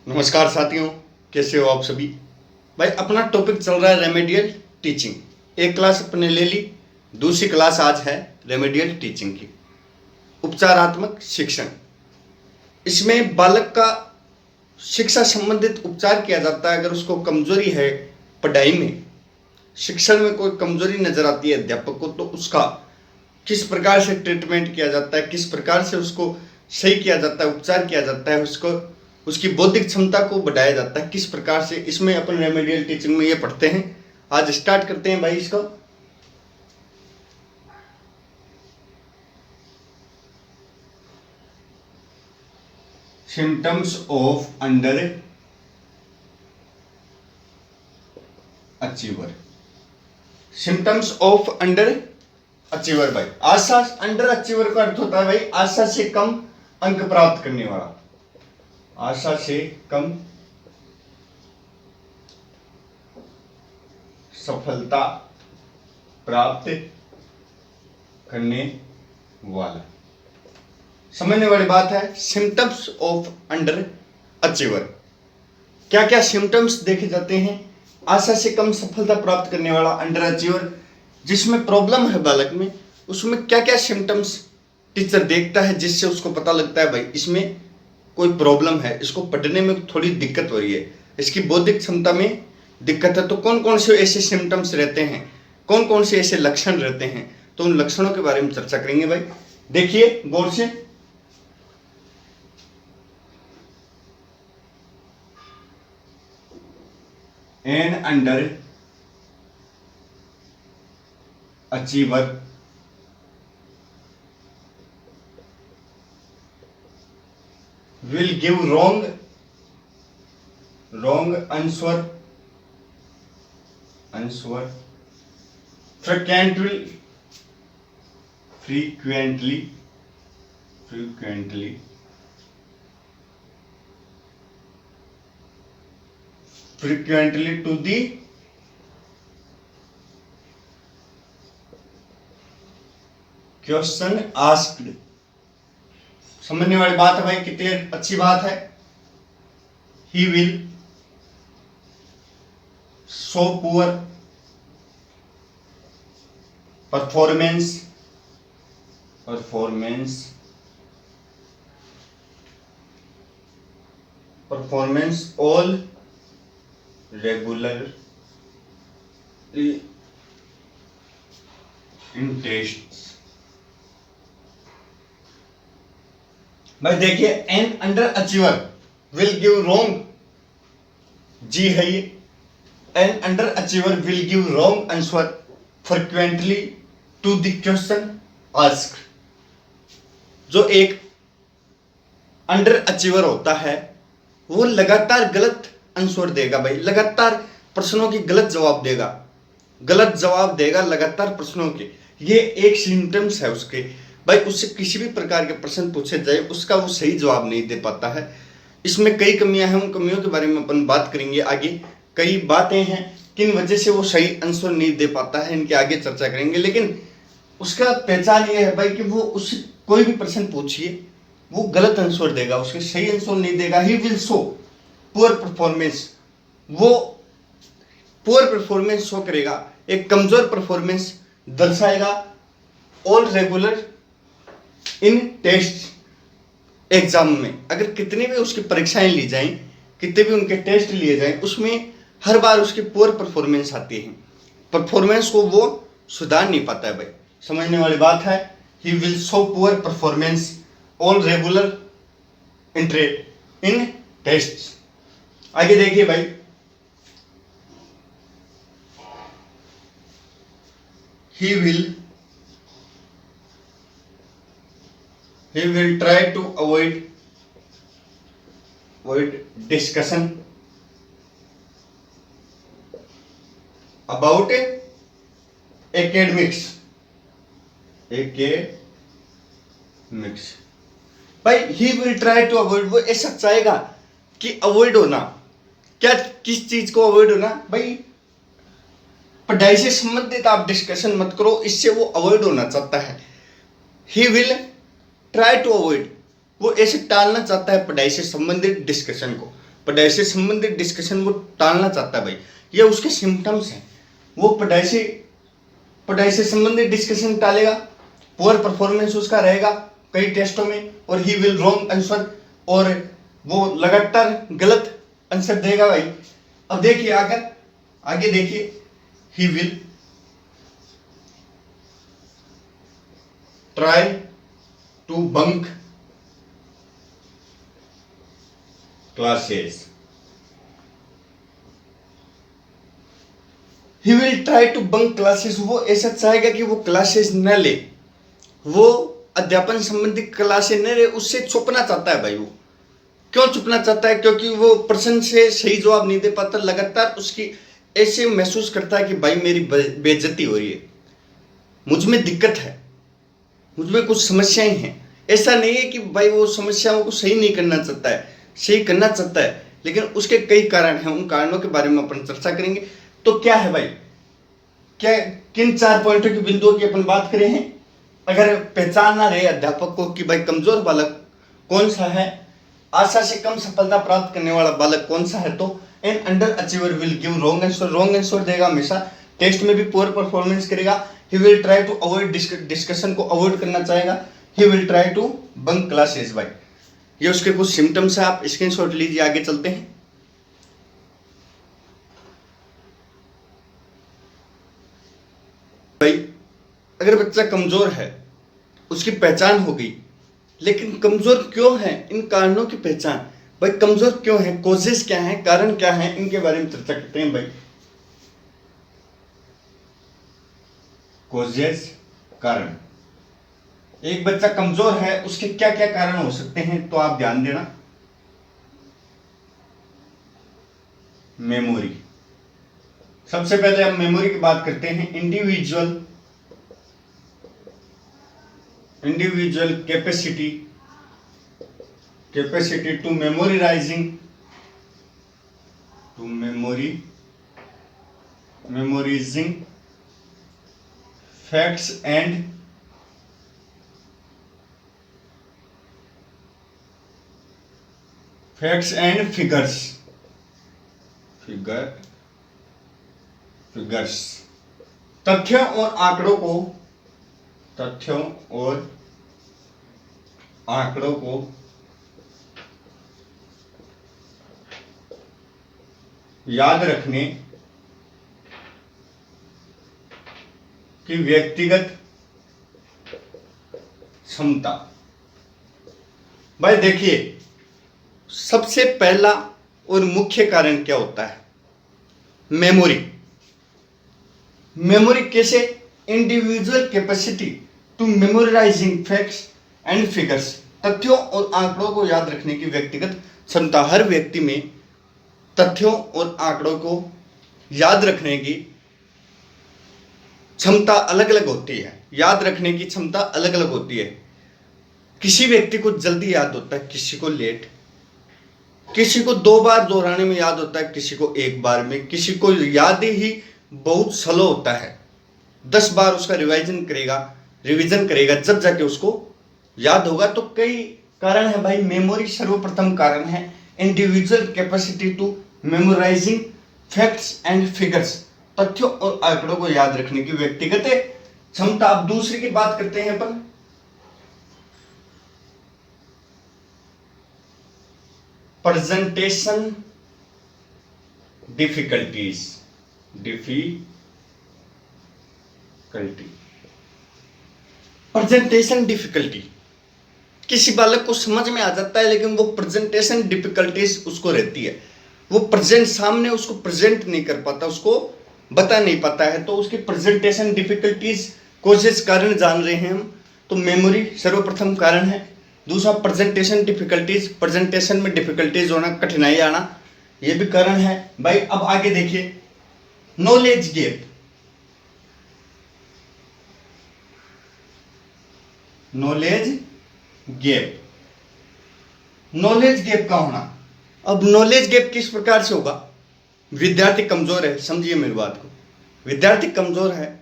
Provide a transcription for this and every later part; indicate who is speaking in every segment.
Speaker 1: नमस्कार साथियों, कैसे हो आप सभी। भाई अपना टॉपिक चल रहा है रेमेडियल टीचिंग। एक क्लास अपने ले ली, दूसरी क्लास आज है रेमेडियल टीचिंग की, उपचारात्मक शिक्षण। इसमें बालक का शिक्षा संबंधित उपचार किया जाता है। अगर उसको कमजोरी है पढ़ाई में, शिक्षण में कोई कमजोरी नजर आती है अध्यापक को, तो उसका किस प्रकार से ट्रीटमेंट किया जाता है, किस प्रकार से उसको सही किया जाता है, उपचार किया जाता है, उसको उसकी बौद्धिक क्षमता को बढ़ाया जाता है किस प्रकार से, इसमें अपन रेमेडियल टीचिंग में ये पढ़ते हैं। आज स्टार्ट करते हैं भाई इसको। Symptoms of under achiever. Symptoms of under achiever भाई, आशा अंडर अचीवर का अर्थ होता है भाई आशा से कम अंक प्राप्त करने वाला। आशा से कम सफलता प्राप्त करने वाला। समझने वाली बात है। सिम्टम्स ऑफ अंडर अचीवर, क्या क्या सिम्टम्स देखे जाते हैं। आशा से कम सफलता प्राप्त करने वाला अंडर अचीवर, जिसमें प्रॉब्लम है बालक में, उसमें क्या क्या सिम्टम्स टीचर देखता है जिससे उसको पता लगता है भाई इसमें कोई प्रॉब्लम है, इसको पढ़ने में थोड़ी दिक्कत हो रही है, इसकी बौद्धिक क्षमता में दिक्कत है। तो कौन कौन से ऐसे सिम्टम्स रहते हैं, कौन कौन से ऐसे लक्षण रहते हैं, तो उन लक्षणों के बारे में चर्चा करेंगे भाई। देखिए गौर से, an under achiever will give wrong answer frequently to the question asked। समझने वाली बात है भाई, कितनी अच्छी बात है। He will show poor performance all regular in test. भाई देखिए, an under achiever will give wrong, जी है ये, an under achiever will give wrong answer frequently to the question asked. जो एक अंडर अचीवर होता है वो लगातार गलत आंसर देगा भाई, लगातार प्रश्नों की गलत जवाब देगा लगातार प्रश्नों के। ये एक सिम्टम्स है उसके भाई। उससे किसी भी प्रकार के प्रश्न पूछे जाए उसका वो सही जवाब नहीं दे पाता है। इसमें कई कमियां हैं, उन कमियों के बारे में अपन बात करेंगे आगे। कई बातें हैं किन वजह से वो सही आंसर नहीं दे पाता है, इनके आगे चर्चा करेंगे। लेकिन उसका पहचान ये है भाई कि वो उस कोई भी प्रश्न पूछिए वो गलत आंसर देगा, उसके सही आंसर नहीं देगा। He will show poor performance, वो पुअर परफॉर्मेंस शो करेगा, एक कमजोर परफॉर्मेंस दर्शाएगा। All regular in test exam में, अगर कितनी भी उसकी परीक्षाएं ली जाएं, कितने भी उनके टेस्ट लिए जाएं, उसमें हर बार उसकी पुअर परफॉर्मेंस आती है। परफॉर्मेंस को वो सुधार नहीं पाता है भाई, समझने वाली बात है। He will show poor performance all regular in test. आगे देखिए भाई, he will try to avoid discussion about academics भाई। he will try to avoid, वो ऐसा चाहेगा कि अवॉइड होना, क्या किस चीज को अवॉइड होना भाई, पढ़ाई से संबंधित आप डिस्कशन मत करो, इससे वो अवॉइड होना चाहता है। He will try to avoid, वो ऐसे टालना चाहता है पढ़ाई से संबंधित डिस्कशन को। पढ़ाई से संबंधित डिस्कशन वो टालना चाहता है भाई, ये उसके सिम्टम्स हैं। वो पढ़ाई से संबंधित डिस्कशन टालेगा, पुअर परफॉर्मेंस उसका रहेगा कई टेस्टों में, और ही विल रॉन्ग आंसर, और वो लगातार गलत आंसर देगा भाई। अब देखिए आगे देखिए, he will try to bunk classes, he will try to bunk classes, वो ऐसा चाहेगा कि वो क्लासेस न ले, वो अध्यापन संबंधी क्लासेस न ले, उससे छुपना चाहता है भाई। वो क्यों छुपना चाहता है? क्योंकि वो प्रश्न से सही जवाब नहीं दे पाता, लगातार उसकी ऐसे महसूस करता है कि भाई मेरी बेइज्जती हो रही है, मुझ में दिक्कत है, मुझ में कुछ समस्याएं हैं। ऐसा नहीं है कि भाई वो समस्याओं को सही नहीं करना चाहता है, सही करना चाहता है, लेकिन उसके कई कारण हैं। उन कारणों के बारे में अपन चर्चा करेंगे। तो क्या है भाई, क्या किन 4 पॉइंटों की बिंदुओं की अपन बात करें हैं? अगर पहचानना रहे अध्यापक को कि भाई कमजोर बालक कौन सा है, आशा से कम सफलता प्राप्त करने वाला बालक कौन सा है, तो an under achiever will give wrong answer, wrong answer देगा हमेशा, टेस्ट में भी पुअर परफॉर्मेंस करेगा, he will try to avoid discussion को अवॉइड करना चाहेगा, he will try to bunk classes भाई। ये उसके कुछ सिम्टम्स है, आप स्क्रीनशॉट लीजिए। आगे चलते हैं। भाई अगर बच्चा कमजोर है, उसकी पहचान हो गई, लेकिन कमजोर क्यों है, इन कारणों की पहचान, भाई कमजोर क्यों है, कोजेस क्या है, कारण क्या है, इनके बारे में चर्चा करते हैं भाई। कोजेस, कारण, एक बच्चा कमजोर है उसके क्या क्या कारण हो सकते हैं, तो आप ध्यान देना। मेमोरी, सबसे पहले हम मेमोरी की बात करते हैं। Individual capacity to memorising facts and figures, तथ्यों और आंकड़ों को याद रखने की व्यक्तिगत क्षमता। भाई देखिए, सबसे पहला और मुख्य कारण क्या होता है? मेमोरी कैसे? Individual capacity to memorising facts and figures, तथ्यों और आंकड़ों को याद रखने की व्यक्तिगत क्षमता। हर व्यक्ति में तथ्यों और आंकड़ों को याद रखने की क्षमता अलग अलग होती है, याद रखने की क्षमता अलग अलग होती है। किसी व्यक्ति को जल्दी याद होता है, किसी को लेट, किसी को 2 बार दोहराने में याद होता है, किसी को 1 बार में, किसी को याद ही बहुत स्लो होता है, 10 बार उसका रिवीजन करेगा जब जाके उसको याद होगा। तो कई कारण है भाई। मेमोरी सर्वप्रथम कारण है, individual capacity to memorising facts and figures, तथ्यों और आंकड़ों को याद रखने की व्यक्तिगत क्षमता। अब दूसरी की बात करते हैं अपन, प्रेजेंटेशन डिफिकल्टीज। प्रेजेंटेशन डिफिकल्टी, किसी बालक को समझ में आ जाता है, लेकिन वो प्रेजेंटेशन डिफिकल्टीज उसको रहती है। वो सामने उसको प्रेजेंट नहीं कर पाता, उसको बता नहीं पाता है, तो उसकी प्रेजेंटेशन डिफिकल्टीज कोजेस कारण जान रहे हैं हम। तो मेमोरी सर्वप्रथम कारण है। दूसरा प्रेजेंटेशन डिफिकल्टीज, प्रेजेंटेशन में डिफिकल्टीज होना, कठिनाई आना, ये भी कारण है भाई। अब आगे देखिए, नॉलेज गैप। नॉलेज गैप का होना। अब नॉलेज गैप किस प्रकार से होगा? विद्यार्थी कमजोर है, समझिए मेरी बात को, विद्यार्थी कमजोर है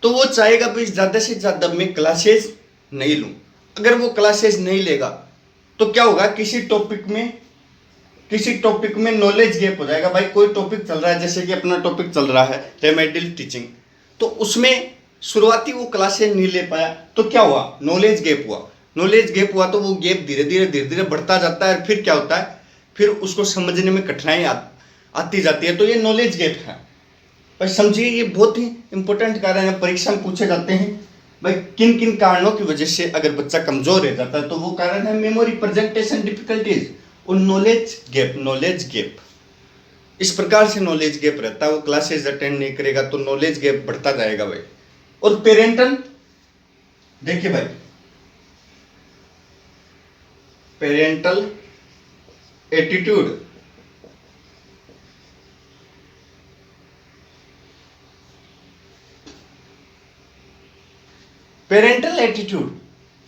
Speaker 1: तो वो चाहेगा भाई ज्यादा से ज्यादा मैं क्लासेस नहीं लूं। अगर वो क्लासेस नहीं लेगा तो क्या होगा, किसी टॉपिक में किसी टॉपिक में नॉलेज गैप हो जाएगा। भाई कोई टॉपिक चल रहा है, जैसे कि अपना टॉपिक चल रहा है रेमेडियल टीचिंग, तो उसमें शुरुआती वो क्लासेस नहीं ले पाया तो क्या हुआ, नॉलेज गैप हुआ। नॉलेज गैप हुआ तो वो गैप धीरे धीरे बढ़ता जाता है, फिर क्या होता है, फिर उसको समझने में कठिनाई आती जाती है, तो ये नॉलेज गैप है। भाई समझिए, ये बहुत ही इंपॉर्टेंट कारण है, परीक्षा में पूछे जाते हैं। भाई किन किन कारणों की वजह से अगर बच्चा कमजोर रह जाता है, तो वो कारण है मेमोरी, प्रेजेंटेशन डिफिकल्टीज और नॉलेज गैप। इस प्रकार से नॉलेज गैप रहता है, वो क्लासेस अटेंड नहीं करेगा तो नॉलेज गैप बढ़ता जाएगा भाई। और पेरेंटल, देखिए भाई, पेरेंटल एटीट्यूड, पेरेंटल एटीट्यूड,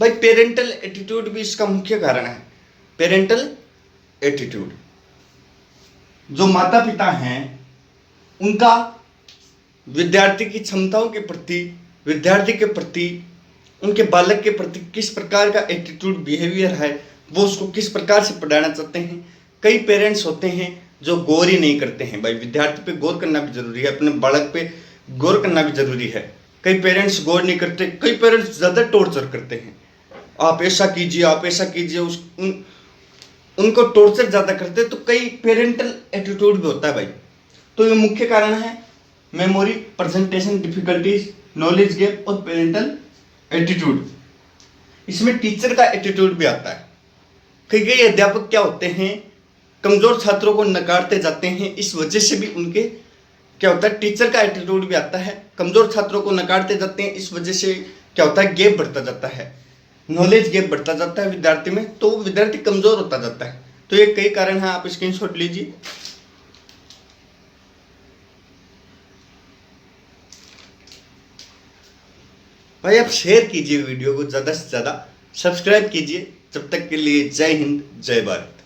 Speaker 1: भाई पेरेंटल एटीट्यूड भी इसका मुख्य कारण है। पेरेंटल एटीट्यूड, जो माता पिता हैं उनका विद्यार्थी की क्षमताओं के प्रति, विद्यार्थी के प्रति, उनके बालक के प्रति किस प्रकार का एटीट्यूड, बिहेवियर है, वो उसको किस प्रकार से पढ़ाना चाहते हैं। कई पेरेंट्स होते हैं जो गौर ही नहीं करते हैं। भाई विद्यार्थी पे गौर करना भी जरूरी है, अपने बालक पे गौर करना भी जरूरी है। कई पेरेंट्स गौर नहीं करते, कई पेरेंट्स ज़्यादा टॉर्चर करते हैं, आप ऐसा कीजिए, आप ऐसा कीजिए, उनको टॉर्चर ज़्यादा करते हैं, तो कई पेरेंटल एटीट्यूड भी होता है भाई। तो ये मुख्य कारण है memory, presentation difficulties, knowledge gap और पेरेंटल एटीट्यूड। इसमें टीचर का एटीट्यूड भी आता है। कई अध्यापक क्या होते हैं, कमजोर छात्रों को नकारते जाते हैं, इस वजह से भी उनके क्या होता है, टीचर का एटीट्यूड भी आता है। कमजोर छात्रों को नकारते जाते हैं, इस वजह से क्या होता है, गैप बढ़ता जाता है, नॉलेज गैप बढ़ता जाता है विद्यार्थी में, तो विद्यार्थी कमजोर होता जाता है। तो ये कई कारण हैं, आप स्क्रीनशॉट लीजिए। भाई आप शेयर कीजिए वीडियो को ज़्यादा से ज़्यादा, सब्सक्राइब कीजिए। तब तक के लिए जय हिंद, जय भारत।